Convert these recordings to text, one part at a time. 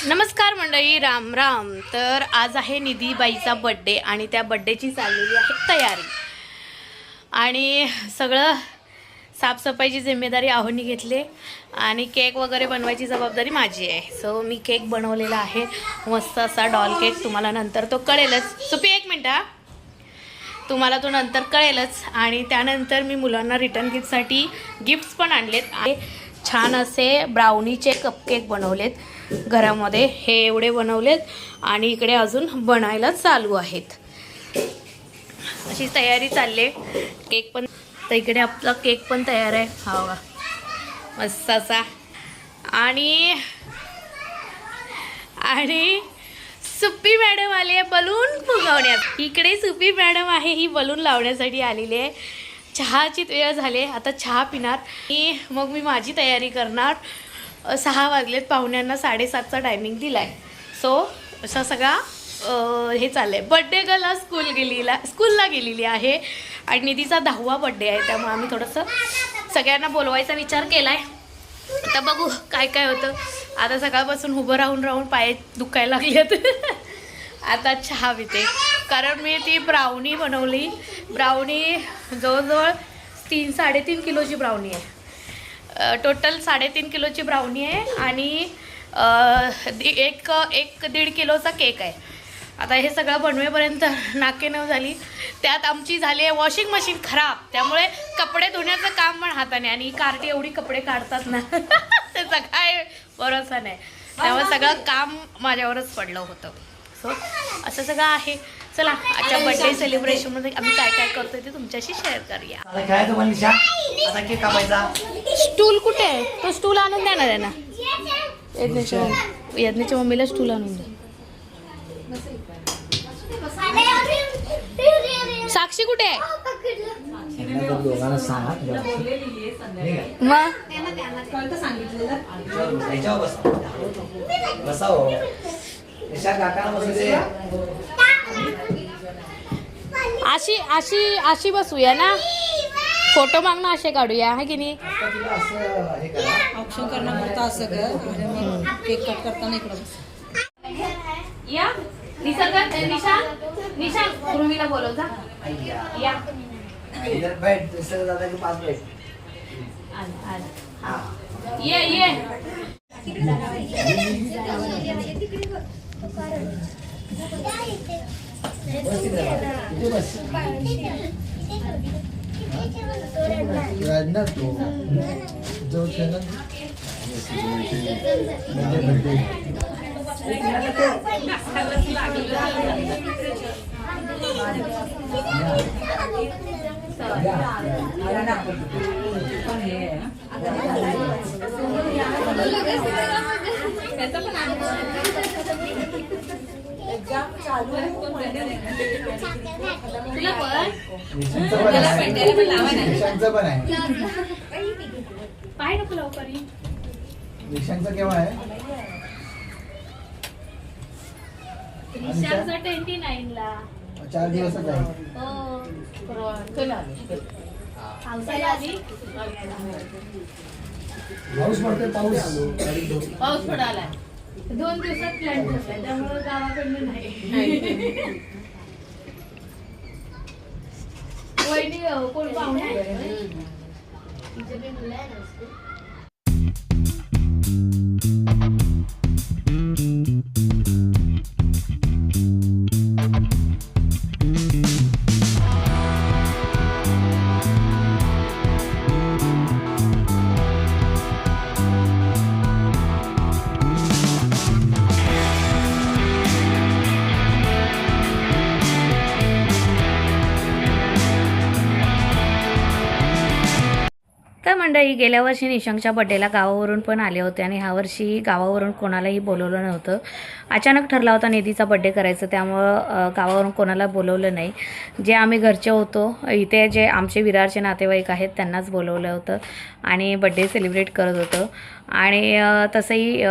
नमस्कार मंडळी, राम राम. तर आज आहे निधीबाईचा बड्डे आणि त्या बड्डेची चाललेली आहे तयारी आणि सगळं साफसफाईची जिम्मेदारी आहोनी घेतली आणि केक वगैरे बनवायची जबाबदारी माझी आहे. सो मी केक बनवलेला आहे, मस्त असा डॉल केक. तुम्हाला नंतर तो कळेलच. सुपी एक मिनटं हा, तुम्हाला तो नंतर कळेलच. आणि त्यानंतर मी मुलांना रिटर्न गिफ्टसाठी गिफ्ट्स पण आणलेत. आणि छान असे ब्राउनीचे कपकेक बनवलेत घरामध्ये, हे एवढे बनवलेत आणि इकडे अजून बनायला चालू आहेत. अशी तयारी चालली. केक पण तर इकडे आपला केक पण तयार आहे. हा बघा मस्त असा. आणि सुप्पी मॅडम आली आहे बलून फुगवण्यात. इकडे सुप्पी मॅडम आहे, ही बलून लावण्यासाठी आलेली आहे. चहाची वेळ झाली, आता चहा पिणार आणि मग मी माझी तयारी करणार. 6 वाजलेत, पाहुण्यांना 7:30चा टायमिंग दिला आहे. सो असा सगळा हे चाललं आहे. बड्डे गर्ल स्कूलला गेलेली आहे आणि निधीचा 10वा बड्डे आहे, त्यामुळे आम्ही थोडंसं सगळ्यांना बोलवायचा विचार केला आहे. आता बघू काय काय होतं. आता सकाळपासून उभं राहून पाय दुखायला लागलेत. आता चहा पिते, कारण मी ती ब्राउनी बनवली. ब्राउनी जवळजवळ 3-3.5 किलोची ब्राउनी आहे. टोटल 3.5 किलोची ब्राउनी आहे आणि 1-1.5 किलोचा केक आहे. आता हे सगळं बनवेपर्यंत नाकेनऊ झाली. त्यात आमची झाली आहे वॉशिंग मशीन खराब, त्यामुळे कपडे धुण्याचं काम पण हाताने. आणि कार्टी एवढी कपडे काढतात ना त्याचा काय भरोसा नाही, त्यामुळे सगळं काम माझ्यावरच पडलं होतं. सो असं सगळं आहे. चला आजच्या बर्थडे सेलिब्रेशनमध्ये आम्ही काय काय करतोय ते तुमच्याशी शेअर करूया. स्टूल कुठे आहे? तो स्टूल आणून द्या ना त्यांना. यज्ञच्या मम्मीला स्टूल आणून द्या. साक्षी कुठे आहे? अशी बसूया ना, फोटो मागणं असे काढूया, है की नाही? ऑप्शन करण्यापुरतं असं कर आणि मग केक कट करताना इकडं बस. या निशान उर्मीला बोलव जा. या इधर बैठ, इससे ज्यादा के पास बैठ. ये राजनाथ तो जो चैनल पण आहे. पाय नको लवकर. निशांचा केव्हा आहे? निशांचा 29ला. 4 दिवसच आहे. हो पावसाला आली. पाऊस पडतोय, पाऊस पडाला 2 दिवसात प्लॅन ठरलाय, त्यामुळे गावाकडनं नाही. वहिनी कोण पाहुणे आहे? तर मंडळी, गेल्या वर्षी निशंकच्या बड्डेला गावावरून पण आले होते आणि ह्या वर्षी गावावरून कोणालाही बोलवलं नव्हतं. अचानक ठरला होता निधीचा बड्डे करायचं, त्यामुळं गावावरून कोणाला बोलवलं नाही. जे आम्ही घरचे होतो, इथे जे आमचे विरारचे नातेवाईक आहेत त्यांनाच बोलवलं होतं आणि बड्डे सेलिब्रेट करत होतं. आणि तसंही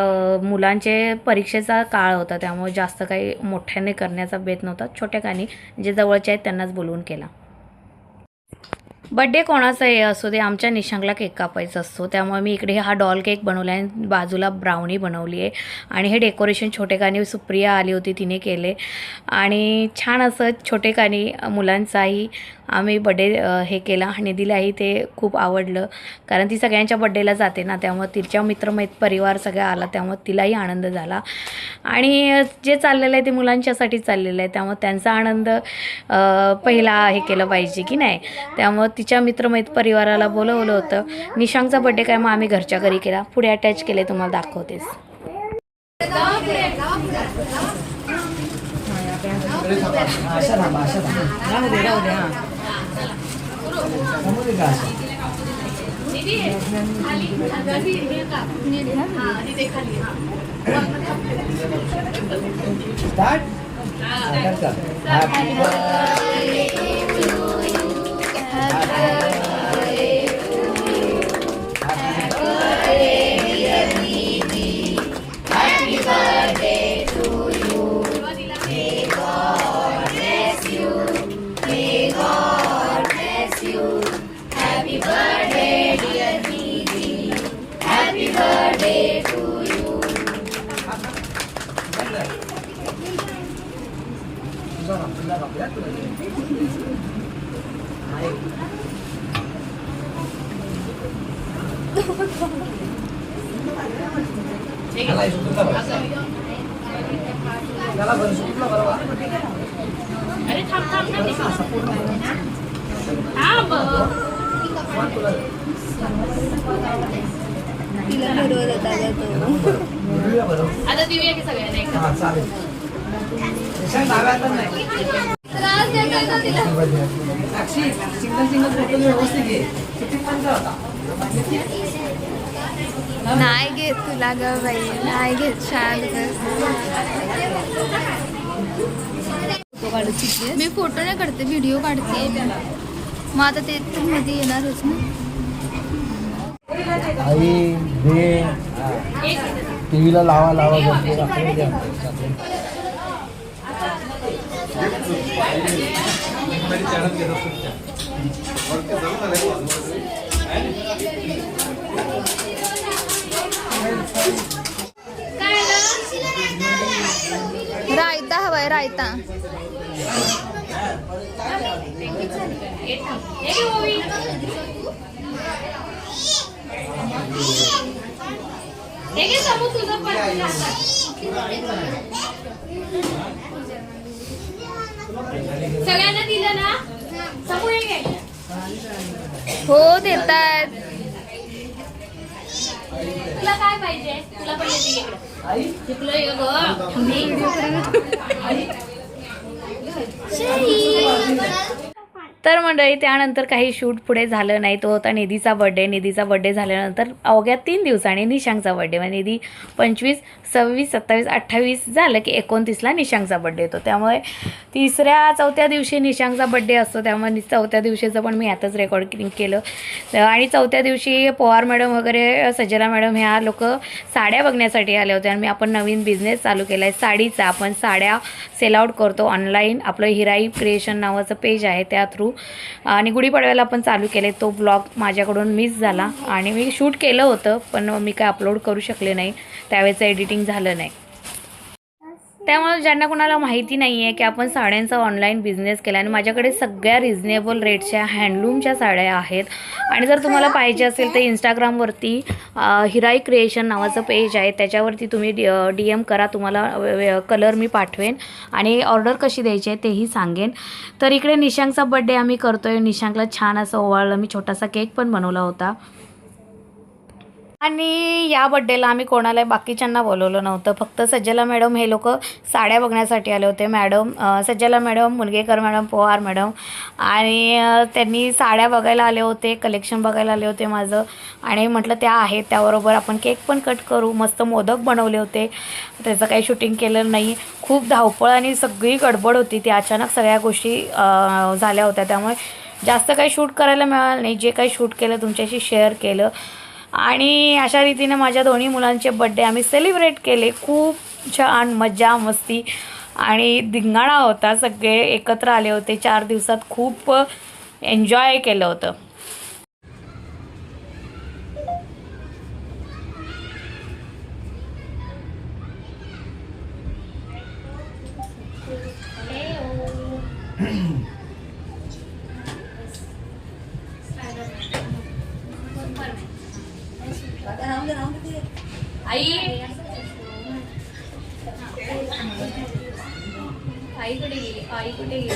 मुलांचे परीक्षेचा काळ होता, त्यामुळे जास्त काही मोठ्याने करण्याचा बेत नव्हता. छोट्या कानी जे जवळचे आहेत त्यांनाच बोलवून केला. बड्डे कोणाचाही असू दे, आमच्या निशांकला केक कापायचा असतो. त्यामुळे मी इकडे हा डॉल केक बनवला आहे, बाजूला ब्राउनी बनवली आहे आणि हे डेकोरेशन छोटेखानी सुप्रिया आली होती तिने केले आणि छान असं छोटेखानी मुलांचाही आम्ही बड्डे हे केला. निधीलाही ते खूप आवडलं कारण ती सगळ्यांच्या बड्डेला जाते ना, त्यामुळे तिच्या परिवार सगळा आला त्यामुळे तिलाही आनंद झाला. आणि जे चाललेलं आहे ते मुलांच्यासाठी चाललेलं आहे त्यामुळे त्यांचा आनंद पहिला हे केलं पाहिजे की नाही. त्यामुळे तिच्या परिवाराला बोलवलं होतं. निशांकचा बड्डे काय मग आम्ही घरच्या घरी केला. पुढे अटॅच केले, तुम्हाला दाखवतेस. आशा थांबा, आशा थांबा. राहू दे हां. थांबू दे का Asha? Start. Happy birthday to you. Happy birthday to you. May God bless you. May God bless you. Happy birthday, dear Nidhi. Happy birthday to you. अरे थांब थांब आता देऊया की सगळ्यांना. हा चालेल. साक्षी सिंगल फोटो व्यवस्थित घे. किती पंचा होता? नाही घेत तुला ग बाई, नाही घेत. छान मी फोटो नाही काढते, व्हिडिओ काढते. मग आता ते तर मध्ये येणारच ना. आई दे टीव्हीला लावा रायता हवाय, रायता. सगळ्यांना दिलं ना. हो देतात. तुला काय पाहिजे? तुला पाहिजे तर मंडळी त्यानंतर काही शूट पुढे झालं नाही. तो होता निधीचा बड्डे झाल्यानंतर अवघ्या 3 दिवसांनी निशांकचा बड्डे. म्हणजे निधी 25, 26, 27, 28 झालं की 29ला निशांकचा बड्डे येतो. त्यामुळे 3ऱ्या 4थ्या दिवशी निशांकचा बड्डे असतो. त्यामुळे 4थ्या दिवशीचं पण मी आताच रेकॉर्डिंग केलं. आणि 4थ्या दिवशी पवार मॅडम वगैरे सजला मॅडम ह्या लोक साड्या बघण्यासाठी आले होते. आणि आपण नवीन बिझनेस चालू केला आहे साडीचा. आपण साड्या सेल आउट करतो ऑनलाईन. आपलं हिराई क्रिएशन नावाचं पेज आहे त्या थ्रू. आणि गुढीपाडव्याला आपण चालू केले. तो ब्लॉग माझ्याकडून मिस झाला आणि मी शूट केलं होतं पण मी काय अपलोड करू शकले नाही. त्यावेळेचं एडिटिंग झालं नाही. त्यामुळे ज्यांना कोणाला माहिती नाही आहे की आपण साड्यांचा ऑनलाईन बिझनेस केला आणि माझ्याकडे सगळ्या रिजनेबल रेटच्या हँडलूमच्या साड्या आहेत. आणि जर तुम्हाला पाहिजे असेल तर इंस्टाग्रामवरती हिराई क्रिएशन नावाचं पेज आहे. त्याच्यावरती तुम्ही DM करा. तुम्हाला कलर मी पाठवेन आणि ऑर्डर कशी द्यायची आहे तेही सांगेन. तर इकडे निशांकचा बड्डे आम्ही करतो आहे. निशांकला छान असं ओवाळलं. मी छोटासा केक पण बनवला होता. आणि या बड्डेला आम्ही कोणाला बाकीच्यांना बोलवलं नव्हतं. फक्त सज्जला मॅडम हे लोक साड्या बघण्यासाठी आले होते. Madam Sajjala madam, Mungekar madam, Pawar madam. आणि त्यांनी साड्या बघायला आले होते, कलेक्शन बघायला आले होते माझं. आणि म्हटलं त्या आहेत त्याबरोबर आपण केक पण कट करू. मस्त मोदक बनवले होते. त्याचं काही शूटिंग केलं नाही. खूप धावपळ आणि सगळी गडबड होती. ती अचानक सगळ्या गोष्टी झाल्या होत्या. त्यामुळे जास्त काही शूट करायला मिळालं नाही. जे काही शूट केलं तुमच्याशी शेअर केलं. आणि अशा रीतीने माझ्या दोन्ही मुलांचे बड्डे आम्ही सेलिब्रेट केले. खूप छान मजा मस्ती आणि धिंगाणा होता. सगळे एकत्र आले होते. 4 दिवसात खूप एन्जॉय केलं होतं. आई कुठे गेली? आई कुठे गेली?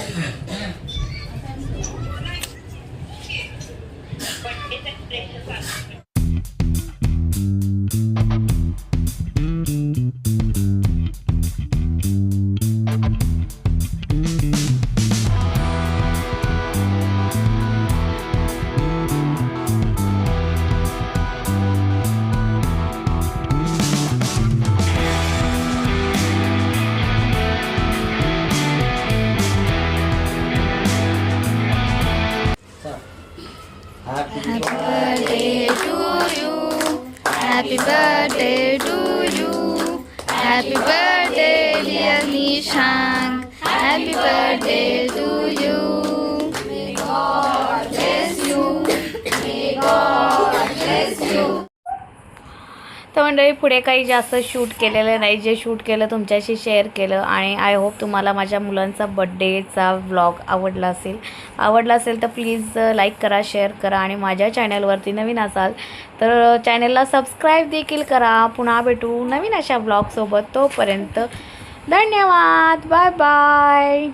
Happy birthday to you. Happy birthday to you. Happy birthday, dear Nishant. Happy birthday to you. May God bless you. May God bless you. तर मंडळी पुढे काही जास्त शूट केलेलं नाही, जे शूट केलं तुमच्याशी शेअर केलं. आणि आय होप तुम्हाला माझ्या मुलांचा बड्डेचा व्लॉग आवडला असेल तर प्लीज लाईक करा, शेअर करा. आणि माझ्या चॅनलवरती नवीन असाल तर चॅनलला सबस्क्राईब देखील करा. पुन्हा भेटू नवीन अशा व्लॉगसोबत. तोपर्यंत धन्यवाद. Bye bye.